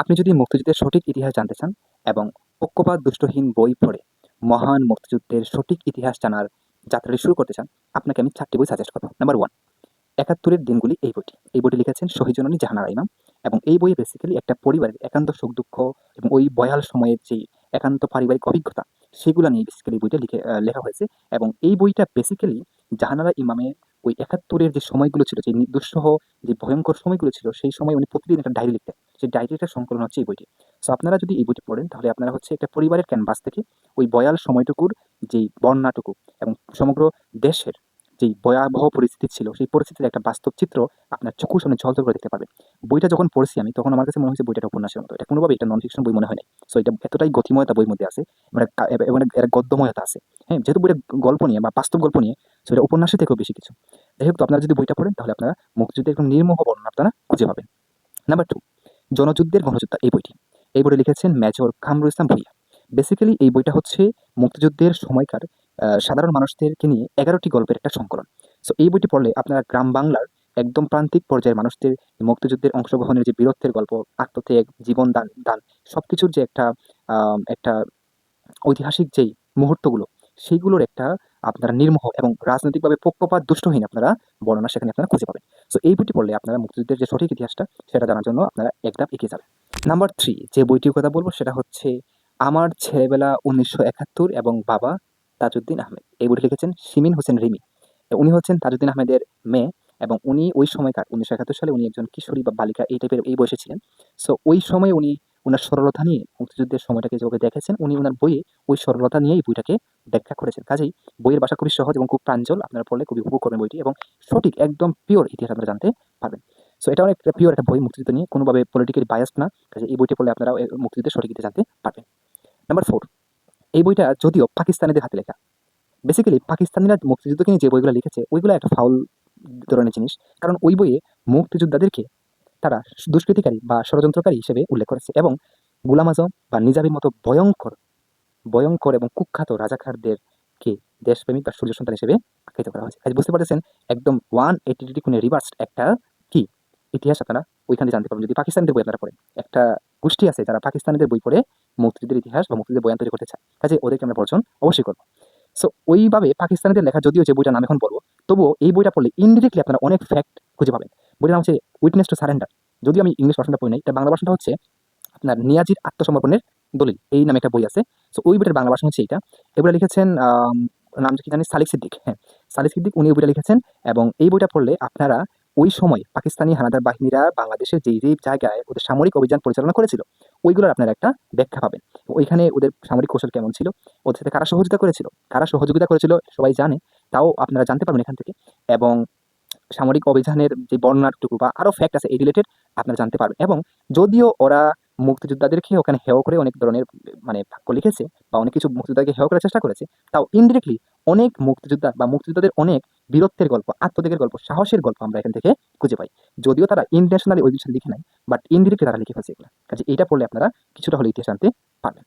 আপনি যদি মুক্তিযুদ্ধের সঠিক ইতিহাস জানতে চান এবং পক্ষপাত দুষ্টহীন বই পড়ে মহান মুক্তিযুদ্ধের সঠিক ইতিহাস জানার যাত্রাটি শুরু করতে চান, আপনাকে আমি 4টি বই সাজেস্ট করব। নাম্বার 1, ৭১-এর দিনগুলি এই বইটি। এই বইটি লিখেছেন শহীদজননী জাহানারা ইমাম এবং এই বইয়ে বেসিক্যালি একটা পরিবারের একান্ত সুখ-দুঃখ এবং ওই ভয়াল সময়ের যেই একান্ত পারিবারিক অভিজ্ঞতা, সেগুলা নিয়ে বেসিক্যালি বইটা লেখা হয়েছে এবং এই বইটা বেসিক্যালি জাহানারা ইমামের ওই ৭১-এর যে সময়গুলো ছিল, যে দুঃসহ যে ভয়ঙ্কর সময়গুলো ছিল, সেই সময় উনি প্রতিদিন একটা ডায়েরি লিখতেন। সেই ডায়েরিটার সংকলন হচ্ছে এই বইটি। সো আপনারা যদি এই বইটি পড়েন তাহলে আপনারা হচ্ছে একটা পরিবারের ক্যানভাস থেকে ওই ভয়াল সময়টুকুর যেই বর্ণনাটুকু এবং সমগ্র দেশের যেই ভয়াবহ পরিস্থিতি ছিল, সেই পরিস্থিতির একটা বাস্তব চিত্র আপনার চোখের সামনে ঝলঝল করে দেখতে পারবেন। বইটা যখন পড়ছি আমি, তখন আমার কাছে মনে হয়েছে বইটা একটা উপন্যাসের মতো। এটা কোনোভাবেই এটা নন ফিকশন বই মনে হয় নাই। সো এটা এতটাই গতিময়তা বইয়ের মধ্যে আছে, এবং একটা গদ্যময়তা আছে। হ্যাঁ, যেহেতু বইটা গল্প নিয়ে বা বাস্তব গল্প নিয়ে, সো এটা উপন্যাসের থেকেও বেশি কিছু। যাই হোক, তো আপনারা যদি বইটা পড়েন তাহলে আপনারা মুক্তিযুদ্ধের একদম নির্মোহ বর্ণনা আপনারা খুঁজে পাবেন। নাম্বার 2, জনযুদ্ধের গণযোদ্ধা এই বইটি। এই বইটি লিখেছেন মেজর কামরুল ইসলাম ভূঁইয়া। বেসিক্যালি এই বইটা হচ্ছে মুক্তিযুদ্ধের সময়কার সাধারণ মানুষদেরকে নিয়ে 11টি গল্পের একটা সংকলন। সো এই বইটি পড়লে আপনারা গ্রাম বাংলার একদম প্রান্তিক পর্যায়ের মানুষদের মুক্তিযুদ্ধের অংশগ্রহণের যে বীরত্বের গল্প, আত্মত্যাগ, জীবন দান সবকিছুর যে একটা ঐতিহাসিক যেই মুহূর্তগুলো, সেইগুলোর একটা আপনারা নির্মোহ এবং রাজনৈতিকভাবে পক্ষপাত দুষ্টহীন আপনারা বর্ণনা সেখানে আপনারা খুঁজে পাবেন। সো এই বইটি পড়লে আপনারা মুক্তিযুদ্ধের যে সঠিক ইতিহাসটা সেটা জানার জন্য আপনারা এক ধাপ এগিয়ে যাবেন। নাম্বার 3, যে বইটির কথা বলবো সেটা হচ্ছে আমার ছেলেবেলা 1971 এবং বাবা তাজউদ্দিন আহমেদ। এই বইটি লিখেছেন শিমিন হোসেন রিমি। উনি হচ্ছেন তাজউদ্দিন আহমেদের মেয়ে এবং উনি ওই সময়কার 1971 সালে উনি একজন কিশোরী বা বালিকা এই টাইপের এই বয়সে ছিলেন। সো ওই সময় উনি উনার সরলতা নিয়ে মুক্তিযুদ্ধের সময়টাকে যেভাবে দেখেছেন, উনি উনার বইয়ে ওই সরলতা নিয়েই বইটাকে ব্যাখ্যা করেছেন। কাজেই বইয়ের ভাষা খুবই সহজ এবং খুব প্রাঞ্জল। আপনারা পড়লে খুবই উপভোগ করবেন বইটি এবং সঠিক একদম পিওর ইতিহাস আপনারা জানতে পারবেন। সো এটা অনেক পিওর একটা বই মুক্তিযুদ্ধ নিয়ে, কোনোভাবে পলিটিক্যালি বায়াসড না। কাজে এই বইটি পড়লে আপনারা মুক্তিযুদ্ধের সঠিক ইতিহাস জানতে পারবেন। নাম্বার 4, এই বইটা যদিও পাকিস্তানিদের হাতে লেখা। বেসিক্যালি পাকিস্তানিরা মুক্তিযুদ্ধকে নিয়ে যে বইগুলো লিখেছে, ওইগুলো একটা ফাউল ধরনের জিনিস। কারণ ওই বইয়ে মুক্তিযোদ্ধাদেরকে তারা দুষ্কৃতিকারী বা ষড়যন্ত্রকারী হিসেবে উল্লেখ করেছে এবং গোলাম আজম বা নিজামীর মতো ভয়ঙ্কর এবং কুখ্যাত রাজাকারদেরকে দেশপ্রেমিক বা সূর্য সন্তান হিসেবে আখ্যায়িত করা হয়েছে। কাজে বুঝতে পারতেছেন একদম 180 ডিগ্রি কোণে রিভার্সড একটা কি ইতিহাস আপনারা ওইখানে জানতে পারবেন যদি পাকিস্তানিদের বই আপনারা পড়েন। একটা গোষ্ঠী আছে যারা পাকিস্তানিদের বই পড়ে মুক্তিযুদ্ধের ইতিহাস বা মুক্তিযুদ্ধের বয়ান তৈরি করতে চায়। কাজে ওদেরকে আমরা বর্জন অবশ্যই করবো। সো ওইভাবে পাকিস্তানিদের লেখা যদিও যে বইটার নাম এখন বলবো, তবুও এই বইটা পড়লে ইনডিরেক্টলি আপনারা অনেক ফ্যাক্ট খুঁজে পাবেন। বইটার নাম হচ্ছে উইটনেস টু সারেন্ডার। যদিও আমি ইংলিশ ভার্সনটা পড়ি নাই, এটা বাংলা ভার্সনটা হচ্ছে আপনার নিয়াজির আত্মসমর্পণের দলিল, এই নামে একটা বই আছে। সো ওই বইটার বাংলা ভার্সন হচ্ছে এইটা। এগুলো লিখেছেন নামটা কি জানি, সালিক সিদ্দিক। হ্যাঁ, সালিক সিদ্দিক উনি এই বইটা লিখেছেন এবং এই বইটা পড়লে আপনারা ওই সময় পাকিস্তানি হানাদার বাহিনীরা বাংলাদেশের যেই জায়গায় ওদের সামরিক অভিযান পরিচালনা করেছিল, ওইগুলোর আপনারা একটা ব্যাখ্যা পাবেন। ওইখানে ওদের সামরিক কৌশল কেমন ছিল, ওদের সাথে কারা সহযোগিতা করেছিল সবাই জানে, তাও আপনারা জানতে পারবেন এখান থেকে। এবং সামরিক অভিযানের যে বর্ণনাটুকু বা আরো ফ্যাক্ট আছে এই রিলেটেড আপনারা জানতে পারবেন। এবং যদিও ওরা মুক্তিযোদ্ধাদেরকে ওখানে হেয় করে অনেক ধরনের মানে বাক্য লিখেছে বা অনেক কিছু মুক্তিযোদ্ধাকে হেয় করার চেষ্টা করেছে, তাও ইনডিরেক্টলি অনেক মুক্তিযোদ্ধা বা মুক্তিযোদ্ধাদের অনেক বীরত্বের গল্প, আত্মত্যাগের গল্প, সাহসের গল্প আমরা এখান থেকে খুঁজে পাই। যদিও তারা ইন্টেনশনালি ওই বিষয় লিখে নাই, বাট ইনডিরেক্টলি তারা লিখে ফেলছে এগুলো। কাজে এইটা পড়লে আপনারা কিছুটা হলে ইতিহাস জানতে পারবেন।